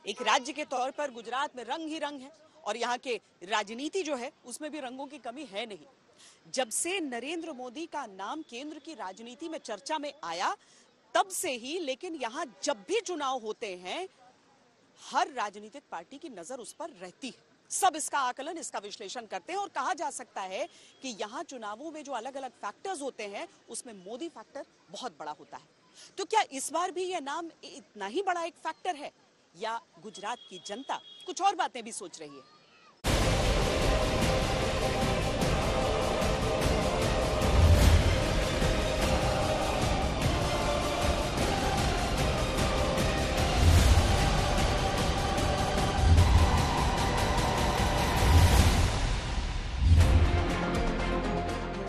एक राज्य के तौर पर गुजरात में रंग ही रंग है और यहाँ के राजनीति जो है उसमें भी रंगों की कमी है नहीं। जब से नरेंद्र मोदी का नाम केंद्र की राजनीति में चर्चा में आया तब से ही, लेकिन यहाँ जब भी चुनाव होते हैं हर राजनीतिक पार्टी की नजर उस पर रहती है। सब इसका आकलन, इसका विश्लेषण करते हैं और कहा जा सकता है कि यहाँ चुनावों में जो अलग अलग फैक्टर्स होते हैं उसमें मोदी फैक्टर बहुत बड़ा होता है। तो क्या इस बार भी यह नाम इतना ही बड़ा एक फैक्टर है या गुजरात की जनता कुछ और बातें भी सोच रही है?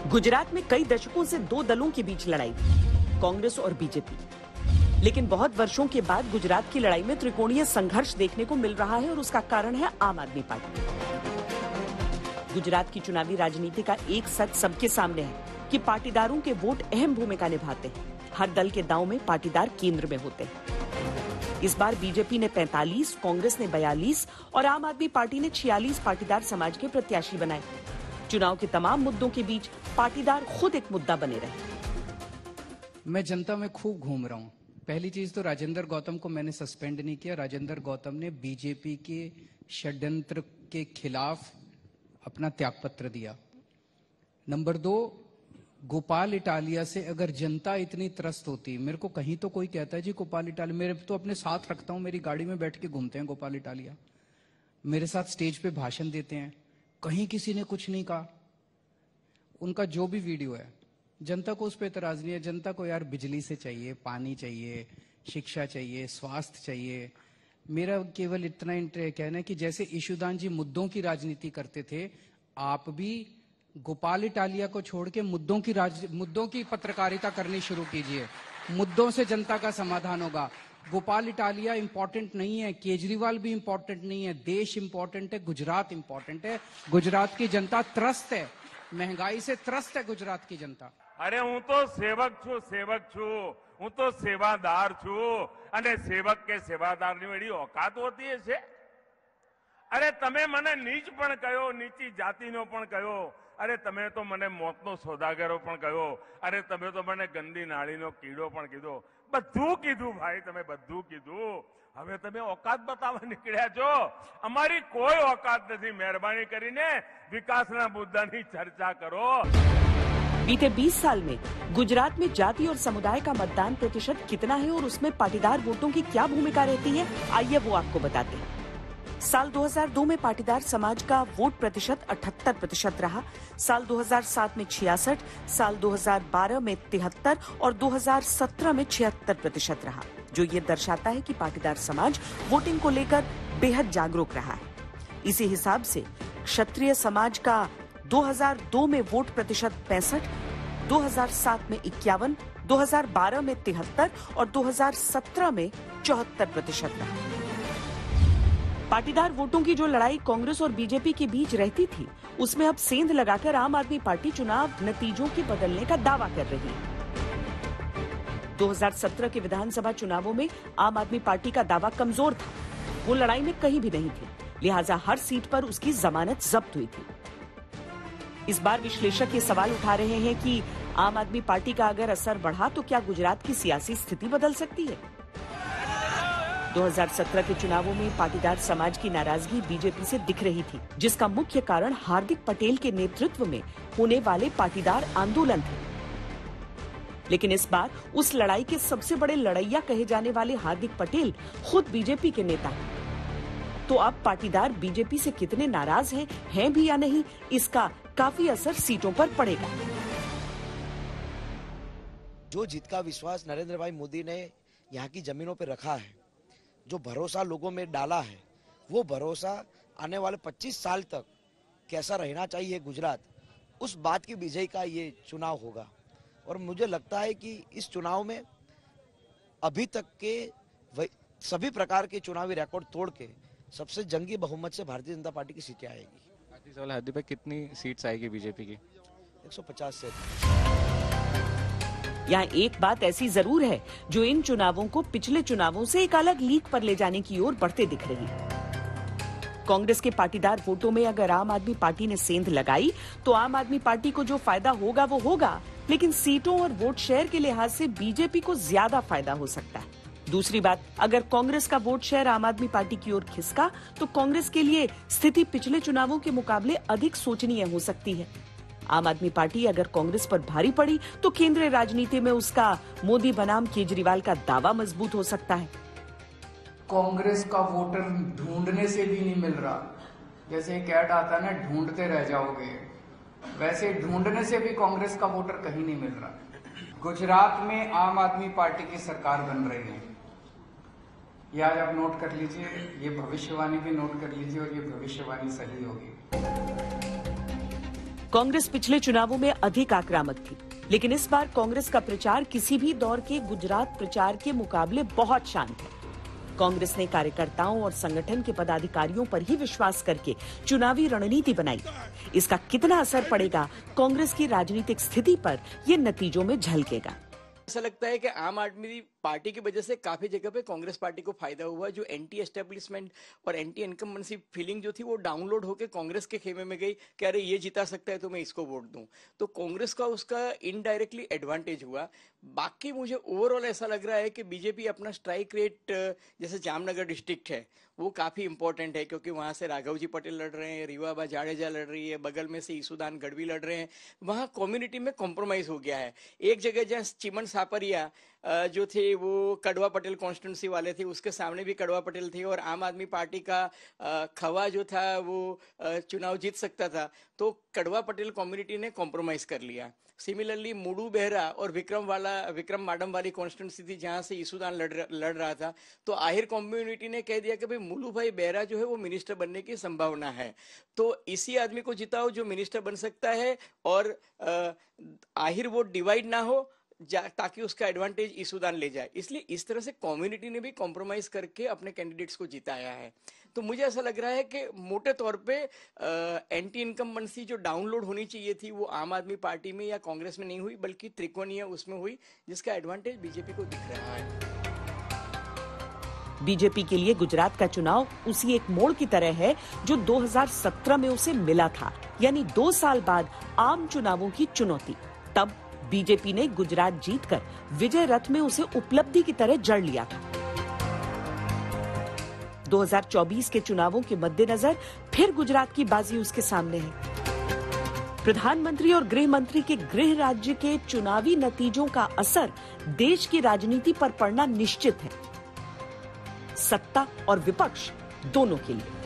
गुजरात में कई दशकों से दो दलों के बीच लड़ाई थी, कांग्रेस और बीजेपी। लेकिन बहुत वर्षों के बाद गुजरात की लड़ाई में त्रिकोणीय संघर्ष देखने को मिल रहा है और उसका कारण है आम आदमी पार्टी। गुजरात की चुनावी राजनीति का एक सच सबके सामने है कि पाटीदारों के वोट अहम भूमिका निभाते हैं। हर दल के दांव में पाटीदार केंद्र में होते हैं। इस बार बीजेपी ने 45, कांग्रेस ने 42 और आम आदमी पार्टी ने 46 पाटीदार समाज के प्रत्याशी बनाए। चुनाव के तमाम मुद्दों के बीच पाटीदार खुद एक मुद्दा बने रहे। मैं जनता में खूब घूम रहा हूं। पहली चीज तो राजेंद्र गौतम को मैंने सस्पेंड नहीं किया। राजेंद्र गौतम ने बीजेपी के षड्यंत्र के खिलाफ अपना त्यागपत्र दिया। नंबर 2, गोपाल इटालिया से अगर जनता इतनी त्रस्त होती, मेरे को कहीं तो कोई कहता है जी गोपाल इटालिया, मेरे तो अपने साथ रखता हूं, मेरी गाड़ी में बैठ के घूमते हैं गोपाल इटालिया, मेरे साथ स्टेज पे भाषण देते हैं, कहीं किसी ने कुछ नहीं कहा। उनका जो भी वीडियो है, जनता को उस पर एतराज नहीं है। जनता को यार बिजली से चाहिए, पानी चाहिए, शिक्षा चाहिए, स्वास्थ्य चाहिए। मेरा केवल इतना कहना है कि जैसे ईशुदान जी मुद्दों की राजनीति करते थे, आप भी गोपाल इटालिया को छोड़ के मुद्दों की पत्रकारिता करनी शुरू कीजिए। मुद्दों से जनता का समाधान होगा। गोपाल इटालिया इंपॉर्टेंट नहीं है, केजरीवाल भी इंपॉर्टेंट नहीं है, देश इंपॉर्टेंट है, गुजरात इंपॉर्टेंट है। गुजरात की जनता त्रस्त है, महंगाई से त्रस्त है गुजरात की जनता। अरे हूँ तो सेवक छू, हूँ तो सेवादार छू અને સેવક કે સેવાદારની એવી औकात હોતી છે। અરે તમે મને નીચ પણ કહ્યો, નીચી જાતિનો પણ કહ્યો, અરે તમે તો મને મોતનો સોદાગરો પણ કહ્યો, અરે તમે તો મને ગંદી નાળીનો કીડો પણ કીધો, બધું કીધું ભાઈ, તમે બધું કીધું। હવે તમે औकात બતાવવા નીકળ્યા છો। અમારી કોઈ औकात નથી। મહેરબાની કરીને વિકાસના મુદ્દાની ચર્ચા કરો। बीते 20 साल में गुजरात में जाति और समुदाय का मतदान प्रतिशत कितना है और उसमें पाटीदार वोटों की क्या भूमिका रहती है, आइए वो आपको बताते हैं। साल 2002 में पाटीदार समाज का वोट प्रतिशत 78% रहा, साल 2007 में 66, साल 2012 में 73 और 2017 में 76% रहा, जो ये दर्शाता है कि पाटीदार समाज वोटिंग को लेकर बेहद जागरूक रहा है। इसी हिसाब से क्षत्रिय समाज का 2002 में वोट प्रतिशत 65, 2007 में 51, 2012 में 73 और 2017 में 74% रहा। पाटीदार वोटों की जो लड़ाई कांग्रेस और बीजेपी के बीच रहती थी, उसमें अब सेंध लगाकर आम आदमी पार्टी चुनाव नतीजों के बदलने का दावा कर रही है। 2017 के विधानसभा चुनावों में आम आदमी पार्टी का दावा कमजोर था, वो लड़ाई में कहीं भी नहीं थी, लिहाजा हर सीट पर उसकी जमानत जब्त हुई थी। इस बार विश्लेषक ये सवाल उठा रहे हैं कि आम आदमी पार्टी का अगर असर बढ़ा तो क्या गुजरात की सियासी स्थिति बदल सकती है? 2017 के चुनावों में पाटीदार समाज की नाराजगी बीजेपी से दिख रही थी, जिसका मुख्य कारण हार्दिक पटेल के नेतृत्व में होने वाले पाटीदार आंदोलन थे। लेकिन इस बार उस लड़ाई के सबसे बड़े लड़ैया कहे जाने वाले हार्दिक पटेल खुद बीजेपी के नेता हैं। तो अब पाटीदार बीजेपी से कितने नाराज हैं भी या नहीं, इसका काफी असर सीटों पर पड़ेगा। जो जीत का विश्वास नरेंद्र भाई मोदी ने यहाँ की जमीनों पर रखा है, जो भरोसा लोगों में डाला है, वो भरोसा आने वाले 25 साल तक कैसा रहना चाहिए गुजरात, उस बात की विजय का ये चुनाव होगा। और मुझे लगता है कि इस चुनाव में अभी तक के सभी प्रकार के चुनावी रिकॉर्ड तोड़ के सबसे जंगी बहुमत से भारतीय जनता पार्टी की सीटें आएगी। हद्दी पे कितनी सीट्स आएगी बीजेपी की? 150 से। यहाँ एक बात ऐसी जरूर है जो इन चुनावों को पिछले चुनावों से एक अलग लीक पर ले जाने की ओर बढ़ते दिख रही है। कांग्रेस के पाटीदार वोटों में अगर आम आदमी पार्टी ने सेंध लगाई तो आम आदमी पार्टी को जो फायदा होगा वो होगा, लेकिन सीटों और वोट शेयर के लिहाज से बीजेपी को ज्यादा फायदा हो सकता है। दूसरी बात, अगर कांग्रेस का वोट शेयर आम आदमी पार्टी की ओर खिसका तो कांग्रेस के लिए स्थिति पिछले चुनावों के मुकाबले अधिक शोचनीय हो सकती है। आम आदमी पार्टी अगर कांग्रेस पर भारी पड़ी तो केंद्रीय राजनीति में उसका मोदी बनाम केजरीवाल का दावा मजबूत हो सकता है। कांग्रेस का वोटर ढूंढने से भी नहीं मिल रहा। जैसे एक ऐड आता है ना, ढूंढते रह जाओगे, वैसे ढूंढने से भी कांग्रेस का वोटर कहीं नहीं मिल रहा। गुजरात में आम आदमी पार्टी की सरकार बन रही है, ये आज आप नोट कर लीजिए, ये भविष्यवाणी भी नोट कर लीजिए और ये भविष्यवाणी सही होगी। कांग्रेस पिछले चुनावों में अधिक आक्रामक थी, लेकिन इस बार कांग्रेस का प्रचार किसी भी दौर के गुजरात प्रचार के मुकाबले बहुत शांत है। कांग्रेस ने कार्यकर्ताओं और संगठन के पदाधिकारियों पर ही विश्वास करके चुनावी रणनीति बनाई। इसका कितना असर पड़ेगा कांग्रेस की राजनीतिक स्थिति पर, ये नतीजों में झलकेगा। ऐसा लगता है कि आम आदमी पार्टी की वजह से काफी जगह पे कांग्रेस पार्टी को फायदा हुआ। जो एंटी एस्टेब्लिशमेंट और एंटी इनकम्बेंसी फीलिंग जो थी वो डाउनलोड होकर कांग्रेस के खेमे में गई कि अरे ये जीता सकता है तो मैं इसको वोट दूं। तो कांग्रेस का उसका इनडायरेक्टली एडवांटेज हुआ। बाकी मुझे ओवरऑल ऐसा लग रहा है कि बीजेपी अपना स्ट्राइक रेट, जैसे जामनगर डिस्ट्रिक्ट है वो काफी इंपॉर्टेंट है, क्योंकि वहां से राघव जी पटेल लड़ रहे हैं, रीवाबा जाडेजा लड़ रही है, बगल में से ईसुदान गढ़वी लड़ रहे हैं। वहां कम्युनिटी में कॉम्प्रोमाइज हो गया है। एक जगह जहाँ चिमन सापरिया जो थे वो कड़वा पटेल कॉन्स्टिट्यूंसी वाले थे, उसके सामने भी कड़वा पटेल थे और आम आदमी पार्टी का खवा जो था वो चुनाव जीत सकता था, तो कड़वा पटेल कम्युनिटी ने कॉम्प्रोमाइज कर लिया। सिमिलरली मुडू बेहरा और विक्रम माडम वाली कॉन्स्टिट्यूंसी थी जहां से ईसुदान लड़ रहा था, तो आहिर कम्युनिटी ने कह दिया कि भाई मुलू भाई बेहरा जो है वो मिनिस्टर बनने की संभावना है, तो इसी आदमी को जिताओ जो मिनिस्टर बन सकता है और आहिर वोट डिवाइड ना हो ताकि उसका एडवांटेज ईसुदान ले जाए। इसलिए इस तरह से कम्युनिटी ने भी कॉम्प्रोमाइज करके अपने कैंडिडेट्स को जिताया है। तो मुझे ऐसा लग रहा है कि मोटे तौर पे एंटी इनकम्बेंसी जो डाउनलोड होनी चाहिए थी वो आम आदमी पार्टी में या कांग्रेस में नहीं हुई, बल्कि त्रिकोणीय उसमें हुई, जिसका एडवांटेज बीजेपी को दिख रहा है। बीजेपी के लिए गुजरात का चुनाव उसी एक मोड़ की तरह है जो 2017 में उसे मिला था, यानी 2 साल बाद आम चुनावों की चुनौती। तब बीजेपी ने गुजरात जीतकर विजय रथ में उसे उपलब्धि की तरह जड़ लिया था। 2024 के चुनावों के मद्देनजर फिर गुजरात की बाजी उसके सामने है। प्रधानमंत्री और गृह मंत्री के गृह राज्य के चुनावी नतीजों का असर देश की राजनीति पर पड़ना निश्चित है, सत्ता और विपक्ष दोनों के लिए।